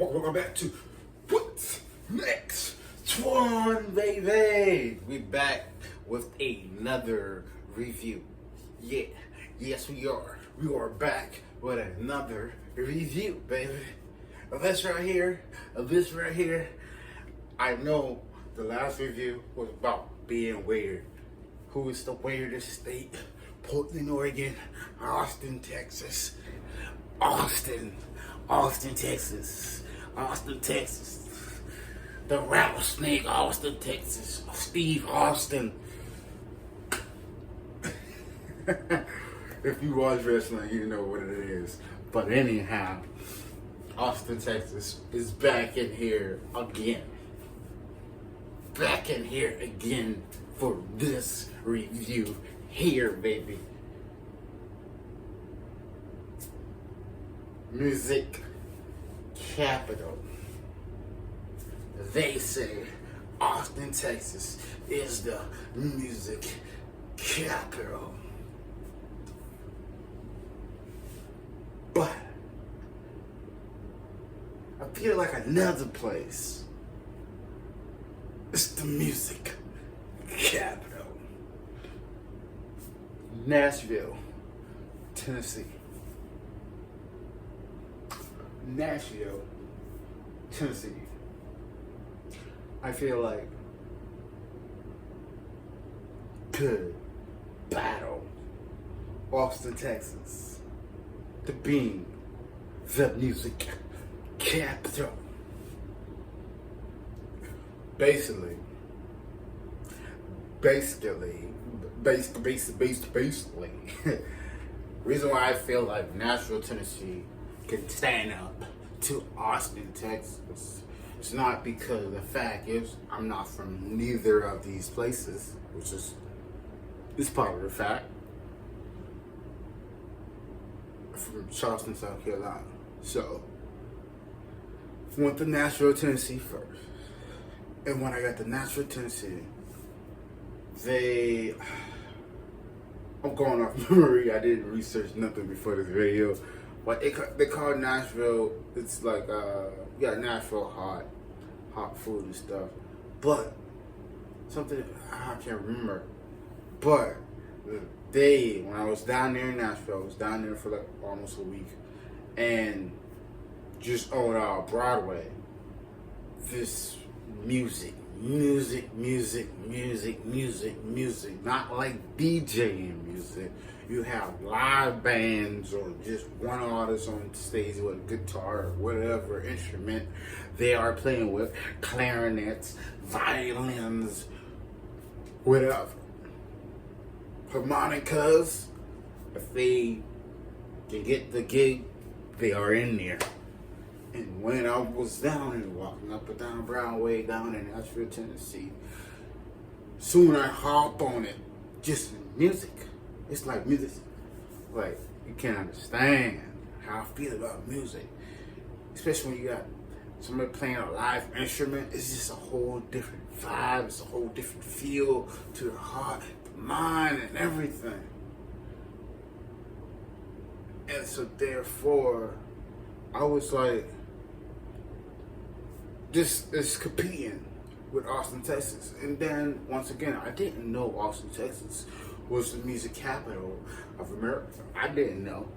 Welcome back to What's Next? Swan, baby! We back with another review. Yeah, yes we are. We are back with another review, baby. This right here, I know the last review was about being weird. Who is the weirdest state? Portland, Oregon, Austin, Texas. Austin, Texas. The rattlesnake, Austin, Texas. Steve Austin. If you watch wrestling, you know what it is. But anyhow, Austin, Texas is back in here again. Back in here again for this review here, baby. Music capital. They say Austin, Texas is the music capital. But I feel like another place is the music capital. Nashville, Tennessee. Nashville, Tennessee. I feel like could battle Austin, Texas to being the music capital. Basically, reason why I feel like Nashville, Tennessee can stand up to Austin, Texas. It's not because the fact is I'm not from neither of these places, which is part of the fact. From Charleston, South Carolina. So went to Nashville, Tennessee first. And when I got to Nashville, Tennessee, I'm going off memory. I didn't research nothing before this video. But they call Nashville, it's like, Nashville hot food and stuff. But, something, I can't remember. But, when I was down there in Nashville, I was down there for like almost a week. And just on Broadway, this music. Not like DJing music. You have live bands or just one artist on stage with a guitar or whatever instrument they are playing with, clarinets, violins, whatever. Harmonicas, if they can get the gig, they are in there. And when I was down and walking up and down Broadway down in Nashville, Tennessee, soon I hop on it. Just music. It's like music. Like, you can't understand how I feel about music. Especially when you got somebody playing a live instrument. It's just a whole different vibe. It's a whole different feel to the heart, the mind, and everything. And so therefore, I was like, this is competing with Austin, Texas. And then, once again, I didn't know Austin, Texas was the music capital of America. I didn't know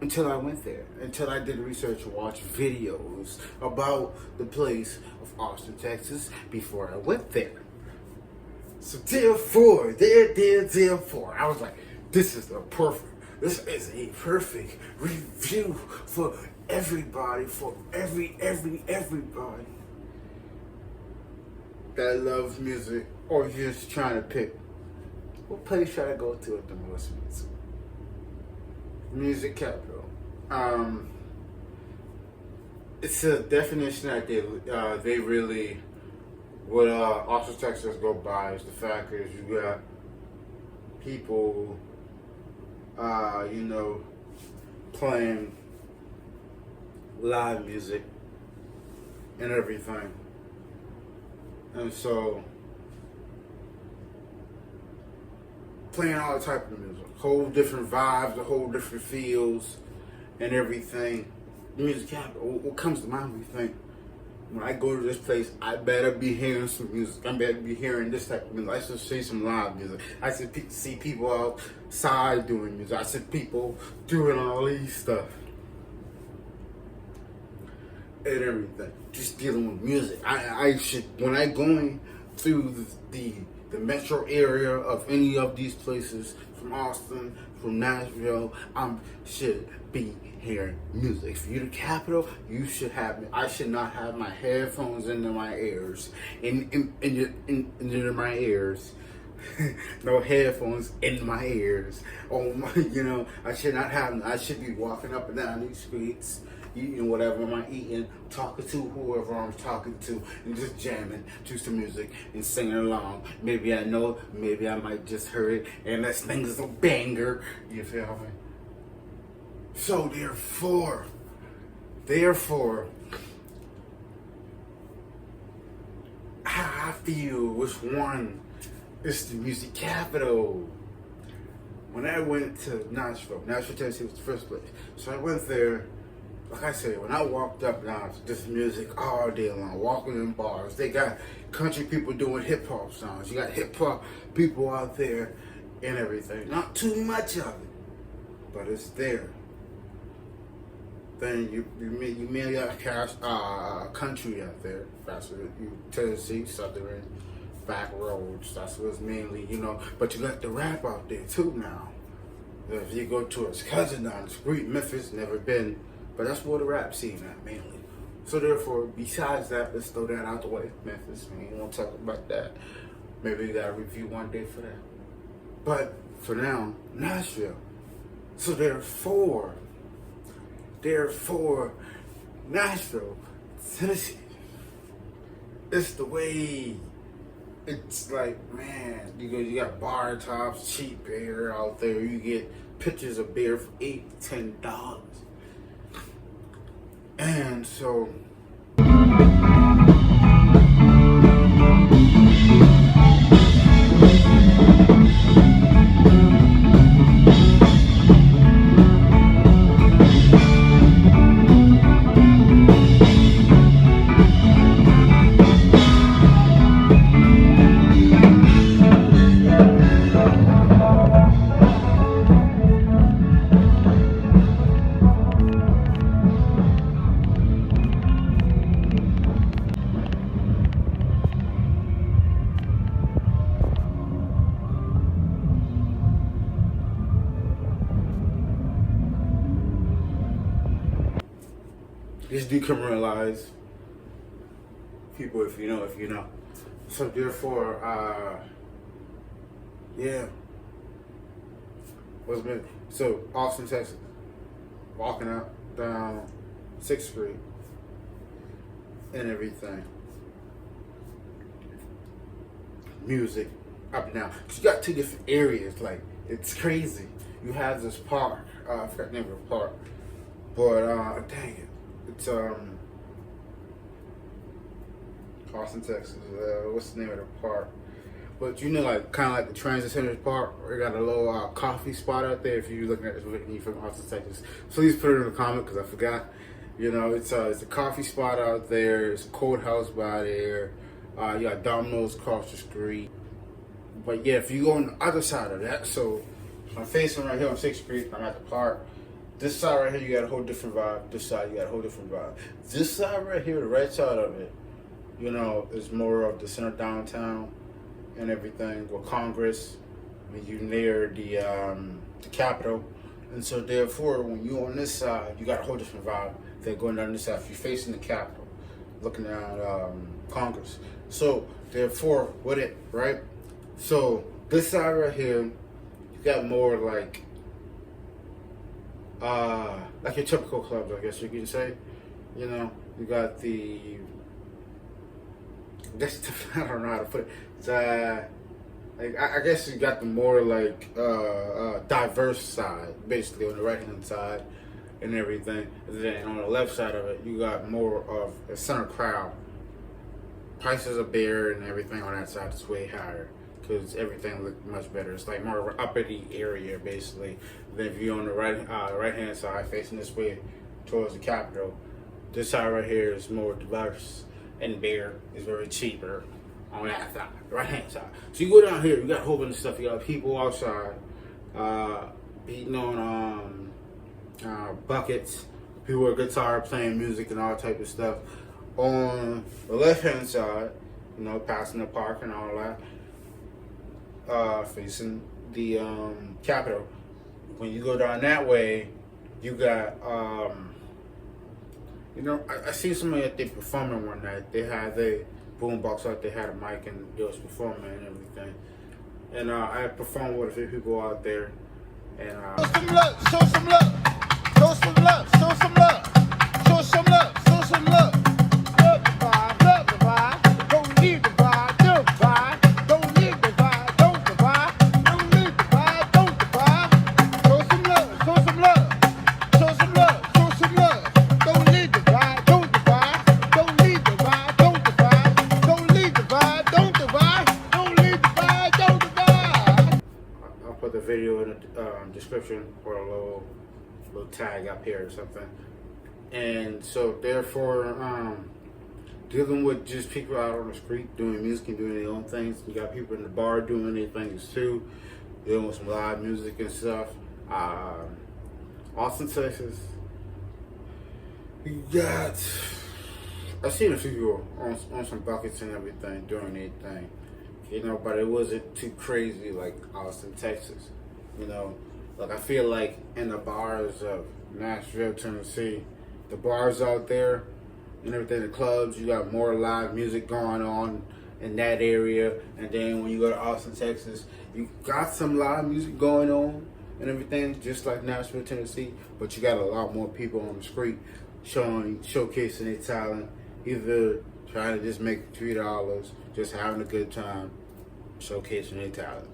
until I went there, until I did research and watched videos about the place of Austin, Texas before I went there. So therefore, I was like, this is a perfect review for everybody, for everybody that loves music or just trying to pick what place should I go to at the most music. Music capital. It's a definition that they really what Austin, Texas go by is the fact is you got people playing live music and everything. And so playing all type of music, whole different vibes, a whole different feels and everything. the music capital. What comes to mind when you think, when I go to this place, I better be hearing some music. I better be hearing this type of music. I should see some live music. I should see people outside doing music. I see people doing all these stuff and everything. Just dealing with music. I should, when I going through the metro area of any of these places, from Austin, from Nashville, I should be hearing music. If you're the capital, you should have me. I should not have my headphones into my ears, into my ears. No headphones in my ears. Oh my, I should not have them. I should be walking up and down these streets, eating whatever I'm eating, talking to whoever I'm talking to, and just jamming to some music and singing along. Maybe I know, maybe I might just hear it, and this thing is a banger. You feel me? So therefore, how I feel which one is the music capital. When I went to Nashville Tennessee was the first place. So I went there. Like I said, when I walked up now, it's just music all day long, walking in bars. They got country people doing hip hop songs. You got hip hop people out there and everything. Not too much of it, but it's there. Then you may got country out there. That's what Tennessee, Southern, back roads. That's what's mainly, But you got the rap out there too now. If you go to his cousin down the street, Memphis, never been. But that's where the rap scene at mainly. So therefore, besides that, let's throw that out the way. Memphis, we ain't gonna talk about that. Maybe we got a review one day for that. But for now, Nashville. So therefore, Nashville, Tennessee. It's the way. It's like, man, you got bar tops, cheap beer out there. You get pitchers of beer for $8 to $10. And so just decriminalize people if you know. So therefore, yeah. What's been so Austin, Texas, walking up down 6th Street and everything. Music up and down. 'Cause you got two different areas. Like, it's crazy. You have this park. I forgot the name of the park. But dang it. It's Austin, Texas. What's the name of the park? But like kind of like the Transit Center Park, where you got a little coffee spot out there. If you're looking at this video from Austin, Texas, please put it in the comment because I forgot. It's a coffee spot out there. It's a cold house by there. You got Domino's across the street. But yeah, if you go on the other side of that, so I'm facing right here on 6th Street. I'm at the park. This side right here, you got a whole different vibe. This side, you got a whole different vibe. This side right here, the right side of it, is more of the center downtown and everything with Congress. When you near the Capitol, and so therefore, when you on this side, you got a whole different vibe. They're going down this side. If you're facing the Capitol, looking down Congress. So therefore, with it, right? So this side right here, you got more like your typical clubs, I guess you can say. You got the, I don't know how to put it. It's, I guess you got the more like diverse side, basically on the right hand side and everything. And then on the left side of it, you got more of a center crowd. Prices of beer and everything on that side is way higher because everything looks much better. It's like more of an uppity area basically. Then if you're on the right hand side facing this way, towards the capital. This side right here is more diverse and bigger. It's very cheaper on that side, right hand side. So you go down here, you got a whole bunch of stuff. You got people outside beating on buckets, people with guitar playing music and all type of stuff. On the left hand side, you know, passing the park and all that, facing the Capitol. When you go down that way, you got, you know, I see somebody at they performing one night. They had the boombox out, they had a mic and they was performing and everything. And I performed with a few people out there. And show some love, show some love, show some love, show some love, show some love, show some love. Love the vibe, don't need the vibe, the vibe, don't need the vibe, don't the vibe, don't need the vibe, don't the vibe. Show some love, show some love, show some love, show some love. Don't need the vibe, don't the vibe, don't need the vibe, don't the vibe, don't need the vibe, don't the vibe, don't need the vibe, don't the vibe. I'll put the video in the description or a little tag up here or something. And so therefore, dealing with just people out on the street doing music and doing their own things. You got people in the bar doing their things too, dealing with some live music and stuff. Austin, Texas. You got, I've seen a few people on some buckets and everything doing their thing. You know, but it wasn't too crazy like Austin, Texas. You know, like I feel like in the bars of Nashville, Tennessee, the bars out there and everything, the clubs, you got more live music going on in that area. And then when you go to Austin, Texas, you got some live music going on and everything, just like Nashville, Tennessee, but you got a lot more people on the street showcasing their talent, either trying to just make $3, just having a good time, showcasing their talent.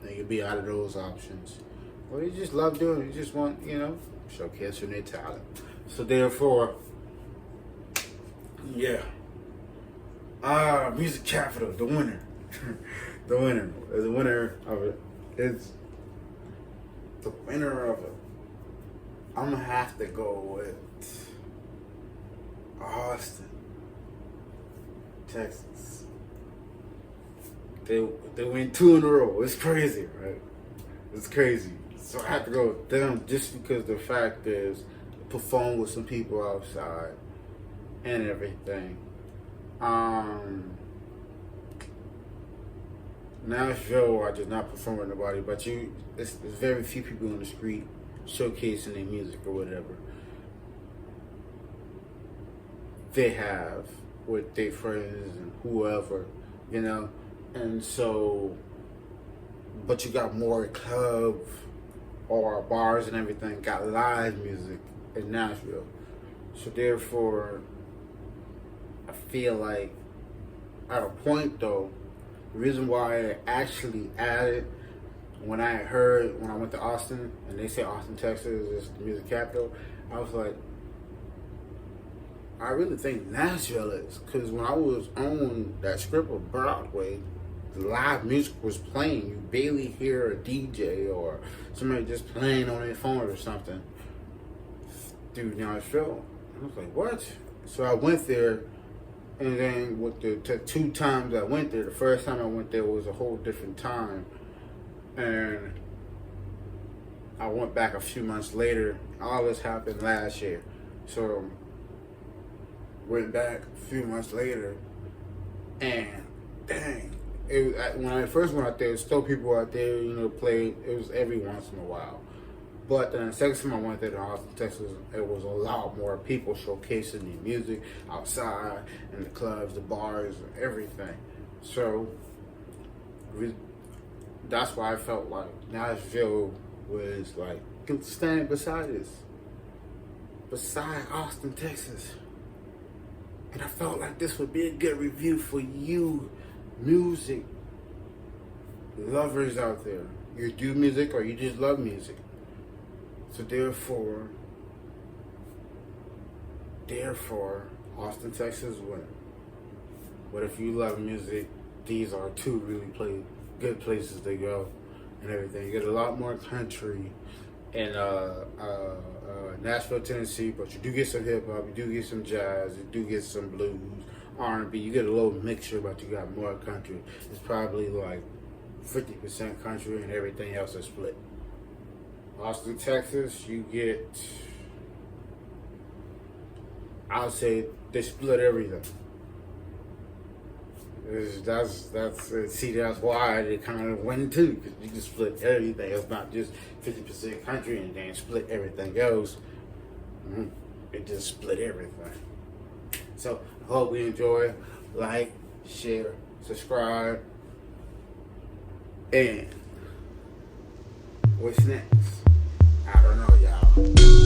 And you'll be out of those options. Or you just love doing it, you just want, you know, showcasing their talent. So therefore, yeah. Music Capital, the winner. the winner of it is the winner of it. I'm gonna have to go with Austin, Texas. They win 2 in a row. It's crazy, right? It's crazy. So I have to go with them just because the fact is, perform with some people outside and everything. Nashville, I did not perform with nobody, but it's very few people on the street showcasing their music or whatever they have with their friends and whoever, you know. And so, but you got more clubs or bars and everything, got live music in Nashville. So therefore, I feel like at a point though, the reason why I actually added, when I went to Austin and they say Austin, Texas is the music capital, I was like, I really think Nashville is, because when I was on that strip of Broadway, the live music was playing. You barely hear a DJ or somebody just playing on their phone or something. Dude, Nashville. I was like, what? So I went there, and then with the 2 times I went there, the first time I went there was a whole different time. And I went back a few months later. All this happened last year. So went back a few months later, and dang. When I first went out there, still people out there, you know, played. It was every once in a while. But then the second time I went there to Austin, Texas, it was a lot more people showcasing their music outside, in the clubs, the bars, everything. So that's why I felt like Nashville was like standing beside Austin, Texas. And I felt like this would be a good review for you music lovers out there. You do music or you just love music. So therefore, Austin, Texas win. But if you love music, these are 2 really good places to go and everything. You get a lot more country and Nashville, Tennessee, but you do get some hip hop, you do get some jazz, you do get some blues, R&B. You get a little mixture, but you got more country. It's probably like 50% country and everything else is split. Austin, Texas, you get, I'll say they split everything. That's why they kind of win too, because you can split everything. It's not just 50% country and then split everything else. It just split everything. So I hope we enjoy. Like, share, subscribe, and what's next? I don't know, y'all.